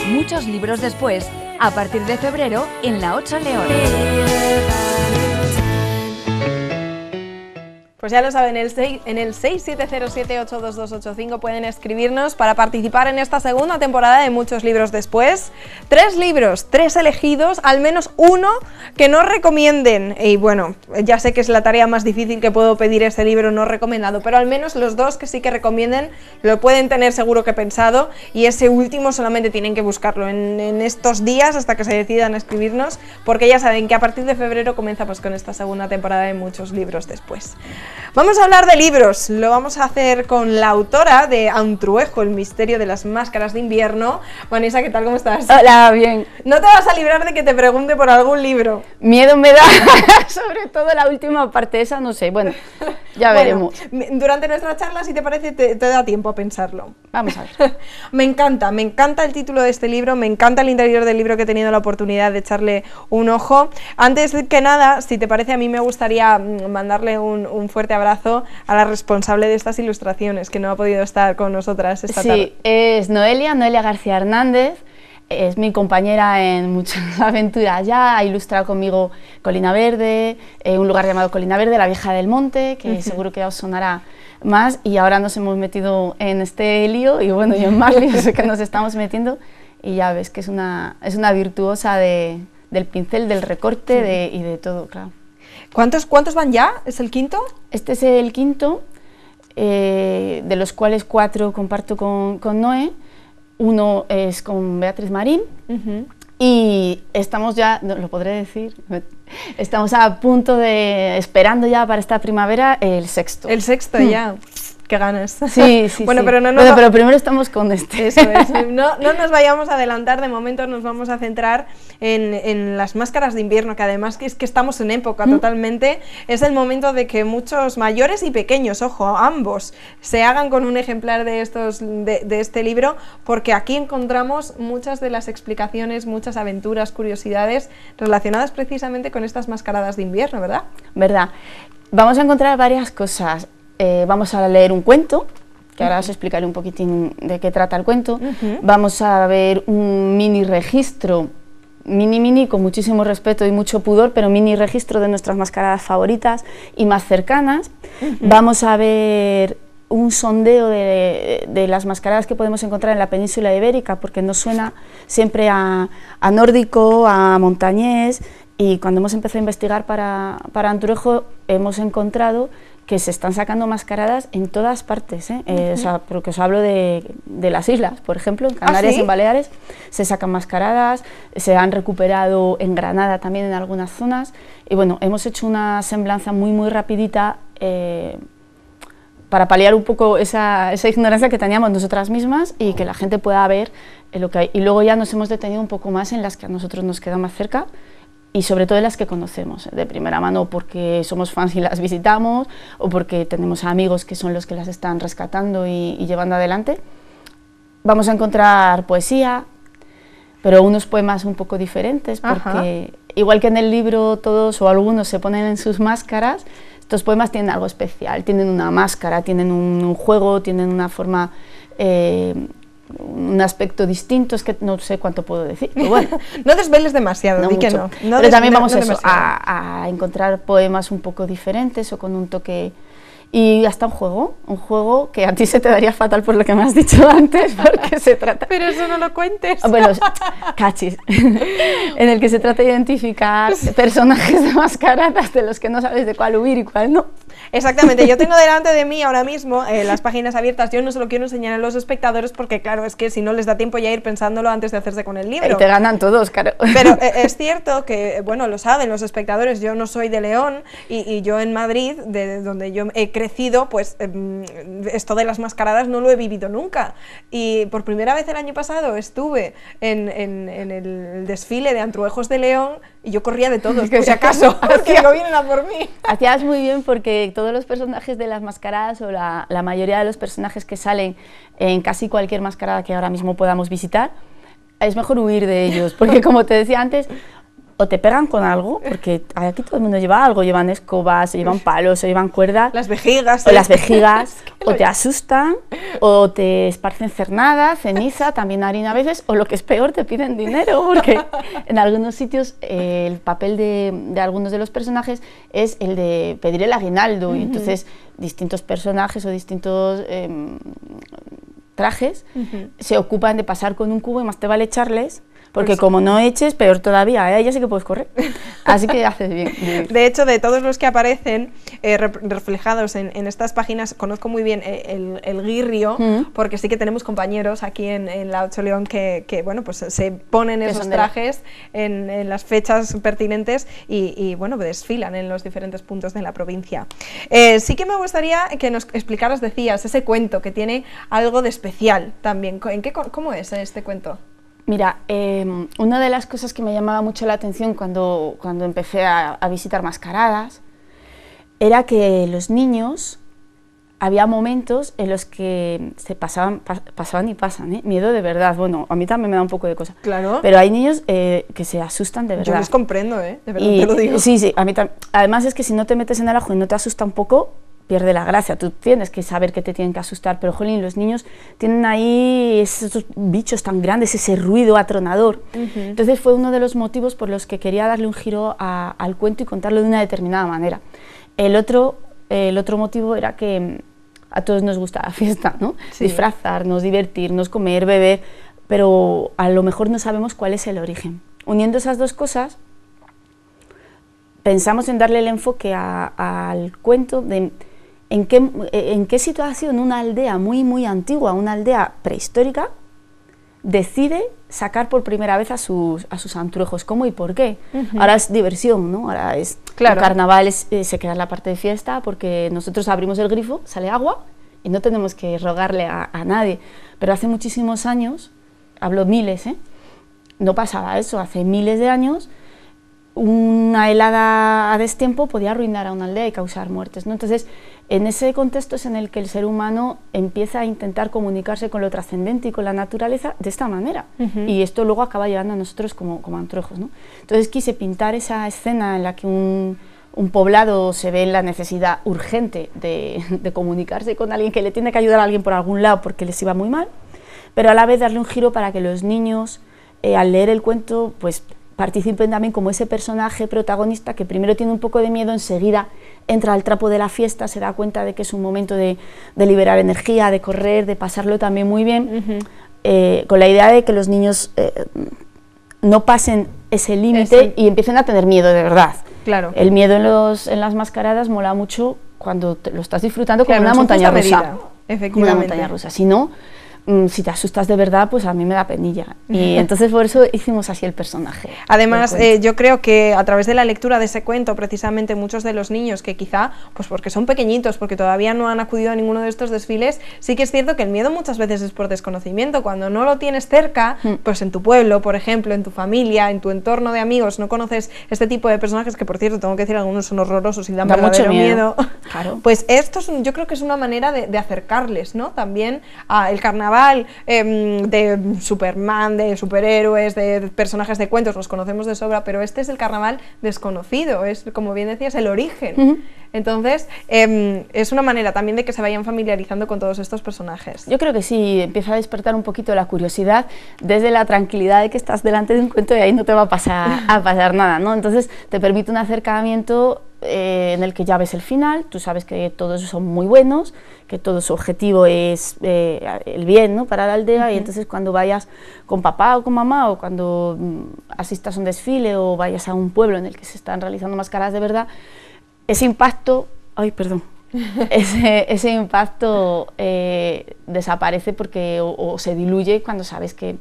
Muchos libros después, a partir de febrero en la 8 León. Pues ya lo saben, en el 670782285 pueden escribirnos para participar en esta segunda temporada de Muchos Libros Después. 3 libros, 3 elegidos, al menos uno que no recomienden. Y bueno, ya sé que es la tarea más difícil que puedo pedir, ese libro no recomendado, pero al menos los 2 que sí que recomienden lo pueden tener seguro que pensado, y ese último solamente tienen que buscarlo en estos días hasta que se decidan a escribirnos, porque ya saben que a partir de febrero comienza pues con esta segunda temporada de Muchos Libros Después. Vamos a hablar de libros, lo vamos a hacer con la autora de Antruejo, el misterio de las máscaras de invierno. Vanessa, ¿qué tal? ¿Cómo estás? Hola, bien. No te vas a librar de que te pregunte por algún libro. Miedo me da, sobre todo la última parte, esa no sé, bueno, ya veremos. Durante nuestra charla, si te parece, te da tiempo a pensarlo. Vamos a ver. Me encanta el título de este libro, me encanta el interior del libro, que he tenido la oportunidad de echarle un ojo. Antes que nada, si te parece, a mí me gustaría mandarle un fuerte abrazo a la responsable de estas ilustraciones, que no ha podido estar con nosotras esta tarde. Sí, es Noelia García Hernández, es mi compañera en muchas aventuras ya, ha ilustrado conmigo Colina Verde, un lugar llamado Colina Verde, La Vieja del Monte, que seguro que os sonará más, y ahora nos hemos metido en este lío, y bueno, yo en más líos que nos estamos metiendo, y ya ves que es una virtuosa del pincel, del recorte, y de todo, claro. ¿Cuántos van ya? ¿Es el quinto? Este es el quinto, de los cuales 4 comparto con Noé, 1 es con Beatriz Marín, y estamos ya, no lo podré decir, estamos a punto de, esperando ya para esta primavera, el sexto. El sexto ya. Qué ganas. Sí. Bueno, sí. Pero primero estamos con este. Eso es. No nos vayamos a adelantar, de momento nos vamos a centrar en las máscaras de invierno, que además es que estamos en época totalmente. Es el momento de que muchos mayores y pequeños, ojo, ambos, se hagan con un ejemplar de este libro, porque aquí encontramos muchas de las explicaciones, muchas aventuras, curiosidades relacionadas precisamente con estas mascaradas de invierno, ¿verdad? Verdad. Vamos a encontrar varias cosas. Vamos a leer un cuento, que ahora os explicaré un poquitín de qué trata el cuento. Vamos a ver un mini registro, mini, con muchísimo respeto y mucho pudor, pero mini registro de nuestras mascaradas favoritas y más cercanas. Vamos a ver un sondeo de las mascaradas que podemos encontrar en la península ibérica, porque nos suena siempre a nórdico, a montañés, y cuando hemos empezado a investigar para Antruejo hemos encontrado que se están sacando mascaradas en todas partes, o sea, porque os hablo de las islas, por ejemplo, en Canarias, ¿sí? En Baleares, se sacan mascaradas, se han recuperado en Granada también en algunas zonas, y bueno, hemos hecho una semblanza muy rapidita para paliar un poco esa ignorancia que teníamos nosotras mismas y que la gente pueda ver lo que hay, y luego ya nos hemos detenido un poco más en las que a nosotros nos quedan más cerca, y sobre todo en las que conocemos de primera mano, porque somos fans y las visitamos, o porque tenemos amigos que son los que las están rescatando y llevando adelante. Vamos a encontrar poesía, pero unos poemas un poco diferentes, porque igual que en el libro todos o algunos se ponen en sus máscaras, estos poemas tienen algo especial, tienen una máscara, tienen un juego, tienen una forma, un aspecto distinto, es que no sé cuánto puedo decir, pero bueno. No desveles demasiado, di que no. Pero también vamos a encontrar poemas un poco diferentes o con un toque. Y hasta un juego que a ti se te daría fatal por lo que me has dicho antes, porque se trata... Pero eso no lo cuentes. Bueno, cachis. En el que se trata de identificar personajes de mascaradas de los que no sabes de cuál huir y cuál no. Exactamente, yo tengo delante de mí ahora mismo las páginas abiertas. Yo no se lo quiero enseñar a los espectadores porque claro, es que si no les da tiempo ya ir pensándolo antes de hacerse con el libro. Y te ganan todos, claro. Pero es cierto que, bueno, lo saben los espectadores, yo no soy de León y yo en Madrid, de donde yo he crecido, pues esto de las mascaradas no lo he vivido nunca. Y por primera vez el año pasado estuve en el desfile de Antruejos de León y yo corría de todos, por si acaso, que no vienen a por mí. Hacías muy bien porque todos los personajes de las mascaradas o la mayoría de los personajes que salen en casi cualquier mascarada que ahora mismo podamos visitar, es mejor huir de ellos, porque como te decía antes, o te pegan con algo, porque aquí todo el mundo lleva algo, llevan escobas, o llevan palos, o llevan cuerdas. Las vejigas. O las vejigas, o te asustan, o te esparcen cernada, ceniza, también harina a veces, o lo que es peor, te piden dinero, porque en algunos sitios el papel de algunos de los personajes es el de pedir el aguinaldo, y entonces distintos personajes o distintos trajes se ocupan de pasar con un cubo y más te vale echarles, porque pues, como no eches, peor todavía, ya sé que puedes correr, así que haces bien. De hecho, de todos los que aparecen reflejados en estas páginas, conozco muy bien el guirrio, porque sí que tenemos compañeros aquí en la 8 León que bueno, pues se ponen esos trajes en las fechas pertinentes y bueno, desfilan en los diferentes puntos de la provincia. Sí que me gustaría que nos explicaras, decías, ese cuento que tiene algo de especial también. ¿Cómo es este cuento? Mira, una de las cosas que me llamaba mucho la atención cuando empecé a visitar mascaradas era que los niños, había momentos en los que se pasaban y pasan, miedo de verdad. Bueno, a mí también me da un poco de cosa. Claro. Pero hay niños que se asustan de verdad. Yo los comprendo, de verdad te lo digo. Sí, a mí también. Además es que si no te metes en el ajo y no te asusta un poco, pierde la gracia. Tú tienes que saber que te tienen que asustar, pero jolín, los niños tienen ahí esos bichos tan grandes, ese ruido atronador. Entonces fue uno de los motivos por los que quería darle un giro al cuento y contarlo de una determinada manera. El otro motivo era que a todos nos gusta la fiesta, ¿no? Sí. Disfrazarnos, divertirnos, comer, beber, pero a lo mejor no sabemos cuál es el origen. Uniendo esas dos cosas, pensamos en darle el enfoque al cuento de en qué situación una aldea muy antigua, una aldea prehistórica, decide sacar por primera vez a sus antruejos. ¿Cómo y por qué? Ahora es diversión, ¿no? Ahora es claro. El carnaval se queda en la parte de fiesta porque nosotros abrimos el grifo, sale agua y no tenemos que rogarle a nadie. Pero hace muchísimos años, hablo miles, no pasaba eso. Hace miles de años una helada a destiempo podía arruinar a una aldea y causar muertes, ¿no? Entonces, en ese contexto es en el que el ser humano empieza a intentar comunicarse con lo trascendente y con la naturaleza de esta manera. Y esto luego acaba llevando a nosotros como antruejos, ¿no? Entonces quise pintar esa escena en la que un poblado se ve en la necesidad urgente de comunicarse con alguien, que le tiene que ayudar a alguien por algún lado porque les iba muy mal, pero a la vez darle un giro para que los niños, al leer el cuento, pues participen también como ese personaje protagonista que primero tiene un poco de miedo, enseguida entra al trapo de la fiesta, se da cuenta de que es un momento de liberar energía, de correr, de pasarlo también muy bien, con la idea de que los niños no pasen ese límite y empiecen a tener miedo de verdad. Claro. El miedo en las mascaradas mola mucho cuando lo estás disfrutando como una montaña rusa. Efectivamente. Como una montaña rusa. Si no, si te asustas de verdad, pues a mí me da penilla. Y entonces por eso hicimos así el personaje. Además, yo creo que a través de la lectura de ese cuento, precisamente muchos de los niños que quizá, pues porque son pequeñitos, porque todavía no han acudido a ninguno de estos desfiles, sí que es cierto que el miedo muchas veces es por desconocimiento. Cuando no lo tienes cerca, pues en tu pueblo, por ejemplo, en tu familia, en tu entorno de amigos, no conoces este tipo de personajes, que por cierto, tengo que decir, algunos son horrorosos y dan verdadero miedo. Claro. Pues esto yo creo que es una manera de acercarles, ¿no? También al carnaval, de Superman, de superhéroes, de personajes de cuentos, los conocemos de sobra, pero este es el carnaval desconocido, es, como bien decías, el origen. Entonces, es una manera también de que se vayan familiarizando con todos estos personajes. Yo creo que sí, empieza a despertar un poquito la curiosidad desde la tranquilidad de que estás delante de un cuento y ahí no te va a pasar nada, ¿no? Entonces, te permite un acercamiento en el que ya ves el final, tú sabes que todos son muy buenos, que todo su objetivo es el bien, ¿no?, para la aldea, y entonces cuando vayas con papá o con mamá, o cuando asistas a un desfile o vayas a un pueblo en el que se están realizando mascaradas de verdad, ese impacto, ese impacto desaparece porque o se diluye cuando sabes que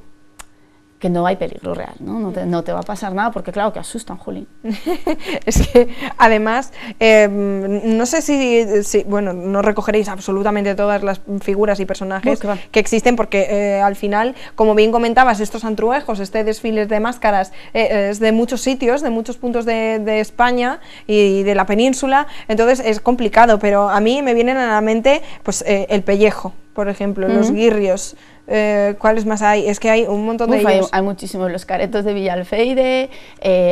no hay peligro real, ¿no? No te va a pasar nada, porque claro que asustan, jolín. Es que además, no sé si bueno, no recogeréis absolutamente todas las figuras y personajes que existen, porque al final, como bien comentabas, estos antruejos, este desfile de máscaras, es de muchos sitios, de muchos puntos de España y de la península, entonces es complicado, pero a mí me vienen a la mente pues el pellejo, por ejemplo, los guirrios, ¿cuáles más hay? Es que hay un montón de ellos. Hay muchísimos, los caretos de Villalfeide,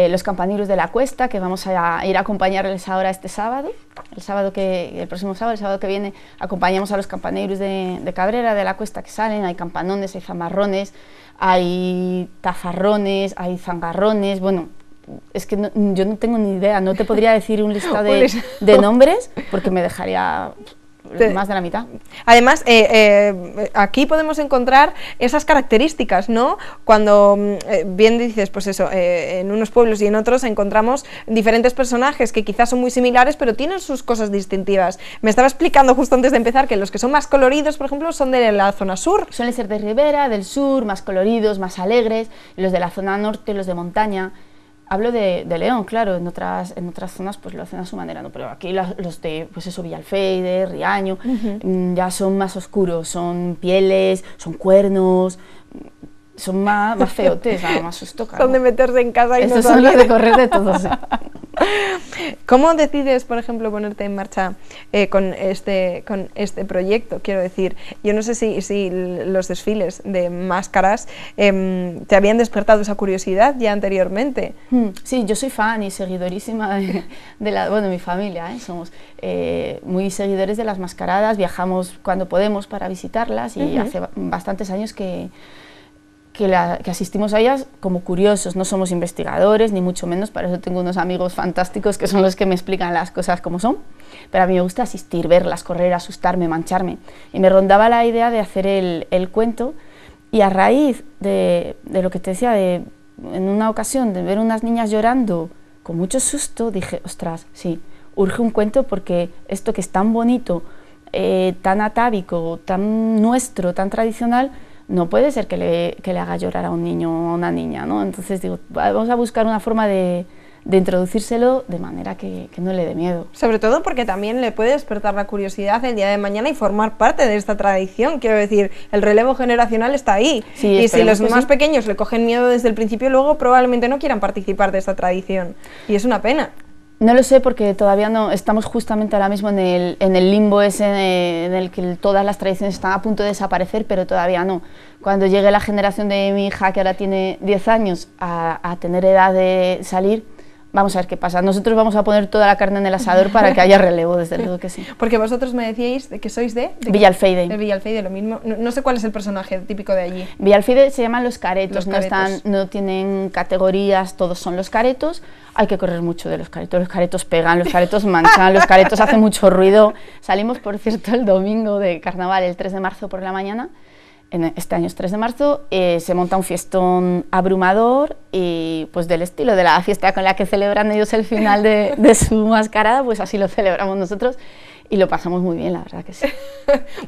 los campaneros de la Cuesta, que vamos a ir a acompañarles ahora este sábado. El próximo sábado, el sábado que viene, acompañamos a los campaneros de Cabrera, de la Cuesta, que salen. Hay campanones, hay zamarrones, hay tafarrones, hay zangarrones, bueno, es que yo no tengo ni idea, no te podría decir un listado de nombres porque me dejaría más de la mitad. Además, aquí podemos encontrar esas características, ¿no? Cuando bien dices, pues eso, en unos pueblos y en otros encontramos diferentes personajes que quizás son muy similares, pero tienen sus cosas distintivas. Me estaba explicando justo antes de empezar que los que son más coloridos, por ejemplo, son de la zona sur. Suelen ser de ribera, del sur, más coloridos, más alegres, y los de la zona norte, los de montaña. Hablo de León, claro, en otras zonas pues lo hacen a su manera, ¿no? Pero aquí los de, pues eso, Villalfeide, Riaño, ya son más oscuros, son pieles, son cuernos, son más feotes, nada más susto, claro. Son de meterse en casa y estos no son los de correr de todos. ¿Cómo decides, por ejemplo, ponerte en marcha con este proyecto? Quiero decir, yo no sé si los desfiles de máscaras te habían despertado esa curiosidad ya anteriormente. Sí, yo soy fan y seguidorísima de mi familia, somos muy seguidores de las mascaradas, viajamos cuando podemos para visitarlas y hace bastantes años que asistimos a ellas como curiosos, no somos investigadores, ni mucho menos, para eso tengo unos amigos fantásticos que son los que me explican las cosas como son, pero a mí me gusta asistir, verlas, correr, asustarme, mancharme, y me rondaba la idea de hacer el cuento, y a raíz de lo que te decía, en una ocasión, de ver unas niñas llorando con mucho susto, dije, ostras, sí, urge un cuento porque esto que es tan bonito, tan atávico, tan nuestro, tan tradicional, no puede ser que le haga llorar a un niño o a una niña, ¿no? Entonces digo, vamos a buscar una forma de introducírselo de manera que no le dé miedo. Sobre todo porque también le puede despertar la curiosidad el día de mañana y formar parte de esta tradición. Quiero decir, el relevo generacional está ahí. Sí, y si los más pequeños le cogen miedo desde el principio, luego probablemente no quieran participar de esta tradición. Y es una pena. No lo sé porque todavía no, estamos justamente ahora mismo en el limbo ese en el que todas las tradiciones están a punto de desaparecer, pero todavía no. Cuando llegue la generación de mi hija, que ahora tiene 10 años, a tener edad de salir, vamos a ver qué pasa. Nosotros vamos a poner toda la carne en el asador para que haya relevo, desde luego que sí. Porque vosotros me decíais que sois de Villalfeide. De Villalfeide, lo mismo. No sé cuál es el personaje típico de allí. Villalfeide se llaman los caretos, no tienen categorías, todos son los caretos. Hay que correr mucho de los caretos pegan, los caretos manchan, los caretos hacen mucho ruido. Salimos, por cierto, el domingo de carnaval, el 3 de marzo por la mañana. Este año es 3 de marzo, se monta un fiestón abrumador y pues del estilo de la fiesta con la que celebran ellos el final de su mascarada, pues así lo celebramos nosotros y lo pasamos muy bien, la verdad que sí.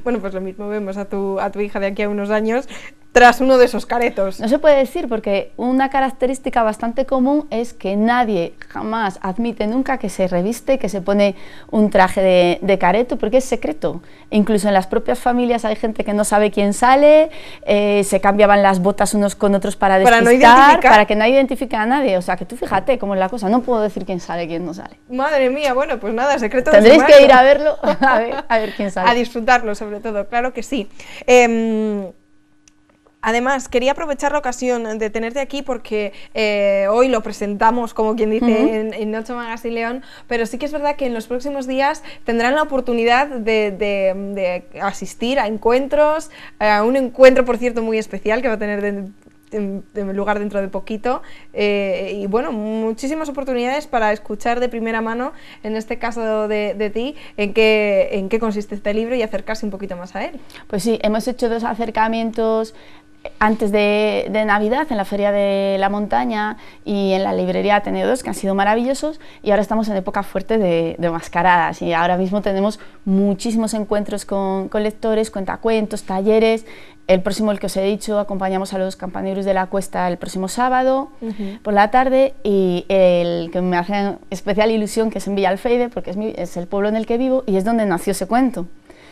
Bueno, pues lo mismo vemos a tu hija de aquí a unos años tras uno de esos caretos. No se puede decir porque una característica bastante común es que nadie jamás admite nunca que se reviste, que se pone un traje de careto, porque es secreto. Incluso en las propias familias hay gente que no sabe quién sale, se cambiaban las botas unos con otros para despistar, para que nadie identifique a nadie. O sea, que tú fíjate cómo es la cosa, no puedo decir quién sale, quién no sale. Madre mía, bueno, pues nada, secreto. Tendréis que ir a verlo, a ver quién sale. A disfrutarlo, sobre todo, claro que sí. Además, quería aprovechar la ocasión de tenerte aquí porque hoy lo presentamos, como quien dice, en Noche Magazine León, pero sí que es verdad que en los próximos días tendrán la oportunidad de asistir a encuentros, a un encuentro, por cierto, muy especial que va a tener lugar dentro de poquito, y bueno, muchísimas oportunidades para escuchar de primera mano, en este caso de ti, en qué consiste este libro y acercarse un poquito más a él. Pues sí, hemos hecho 2 acercamientos antes de Navidad en la Feria de la Montaña y en la librería Ateneo 2, que han sido maravillosos, y ahora estamos en época fuerte de mascaradas y ahora mismo tenemos muchísimos encuentros con lectores, cuentacuentos, talleres. El próximo, el que os he dicho, acompañamos a los campaneros de la Cuesta el próximo sábado por la tarde, y el que me hace especial ilusión, que es en Villalfeide, porque es el pueblo en el que vivo y es donde nació ese cuento.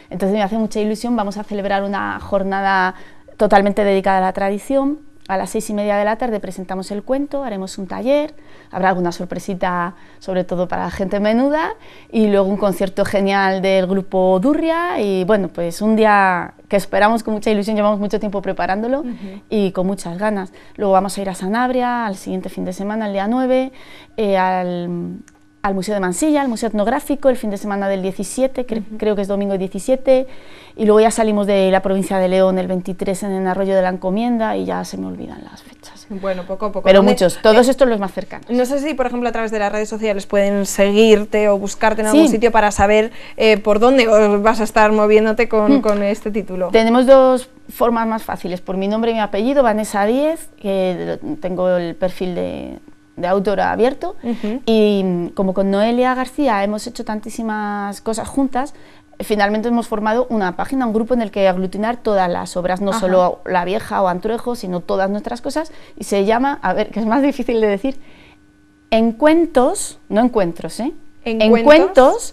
Entonces me hace mucha ilusión. Vamos a celebrar una jornada totalmente dedicada a la tradición. A las 6:30 de la tarde presentamos el cuento, haremos un taller, habrá alguna sorpresita, sobre todo para la gente menuda, y luego un concierto genial del grupo Durria, y bueno, pues un día que esperamos con mucha ilusión, llevamos mucho tiempo preparándolo y con muchas ganas. Luego vamos a ir a Sanabria al siguiente fin de semana, el día 9, al Museo de Mansilla, al Museo Etnográfico, el fin de semana del 17, creo que es domingo 17, y luego ya salimos de la provincia de León el 23 en el Arroyo de la Encomienda y ya se me olvidan las fechas. Bueno, poco a poco. Pero muchos, todos estos los más cercanos. No sé si, por ejemplo, a través de las redes sociales pueden seguirte o buscarte en algún sitio para saber por dónde vas a estar moviéndote con este título. Tenemos dos formas más fáciles, por mi nombre y mi apellido, Vanessa Díez, que tengo el perfil de autora abierto, y como con Noelia García hemos hecho tantísimas cosas juntas, finalmente hemos formado una página, un grupo en el que aglutinar todas las obras, no solo La Vieja o Antruejo, sino todas nuestras cosas, y se llama, a ver, que es más difícil de decir, Encuentos, no encuentros, Encuentos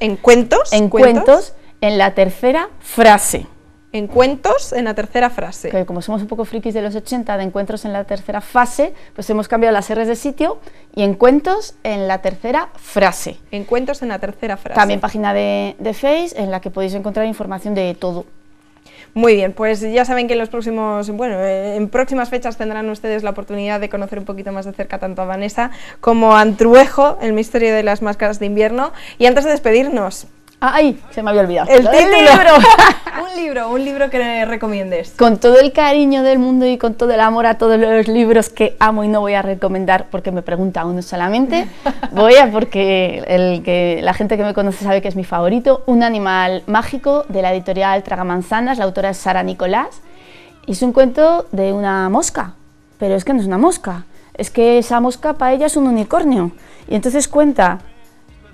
en la tercera frase. Encuentros en la tercera frase. Que como somos un poco frikis de los 80, de encuentros en la tercera fase, pues hemos cambiado las R's de sitio y encuentros en la tercera frase. Encuentros en la tercera frase. También página de Face en la que podéis encontrar información de todo. Muy bien, pues ya saben que en los próximos, en próximas fechas tendrán ustedes la oportunidad de conocer un poquito más de cerca tanto a Vanessa como a Antruejo, el misterio de las máscaras de invierno. Y antes de despedirnos, ¡ay! Se me había olvidado. El título. Un libro que recomiendes. Con todo el cariño del mundo y con todo el amor a todos los libros que amo y no voy a recomendar porque me pregunta uno solamente, porque la gente que me conoce sabe que es mi favorito, Un animal mágico, de la editorial Tragamanzanas, la autora es Sara Nicolás, y es un cuento de una mosca, pero es que no es una mosca, es que esa mosca para ella es un unicornio, y entonces cuenta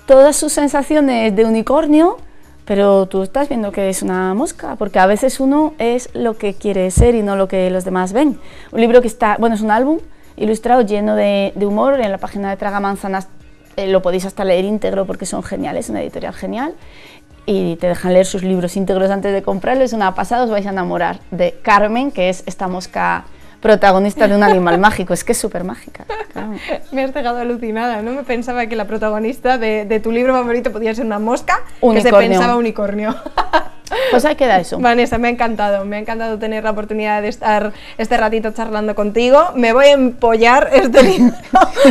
todas sus sensaciones de unicornio, pero tú estás viendo que es una mosca, porque a veces uno es lo que quiere ser y no lo que los demás ven. Un libro que está, es un álbum ilustrado lleno de humor, en la página de Tragamanzanas lo podéis hasta leer íntegro porque son geniales, una editorial genial, y te dejan leer sus libros íntegros antes de comprarlo, es una pasada, os vais a enamorar de Carmen, que es esta mosca protagonista de Un animal mágico, es que es súper mágica. Claro. Me has dejado alucinada, no me pensaba que la protagonista de tu libro favorito podía ser una mosca unicornio. Que se pensaba unicornio. Pues ahí queda eso. Vanessa, me ha encantado tener la oportunidad de estar este ratito charlando contigo. Me voy a empollar este libro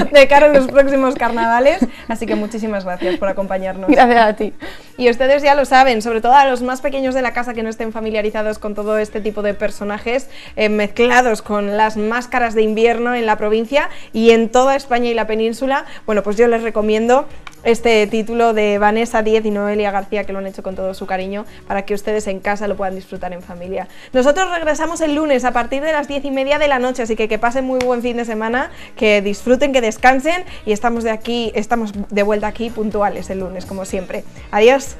de cara a los próximos carnavales, así que muchísimas gracias por acompañarnos. Gracias a ti. Y ustedes ya lo saben, sobre todo a los más pequeños de la casa que no estén familiarizados con todo este tipo de personajes mezclados con las máscaras de invierno en la provincia y en toda España y la península, pues yo les recomiendo este título de Vanessa Díez y Noelia García, que lo han hecho con todo su cariño, para que ustedes en casa lo puedan disfrutar en familia. Nosotros regresamos el lunes a partir de las 10:30 de la noche, así que pasen muy buen fin de semana, que disfruten, que descansen, y estamos de vuelta aquí puntuales el lunes, como siempre. Adiós.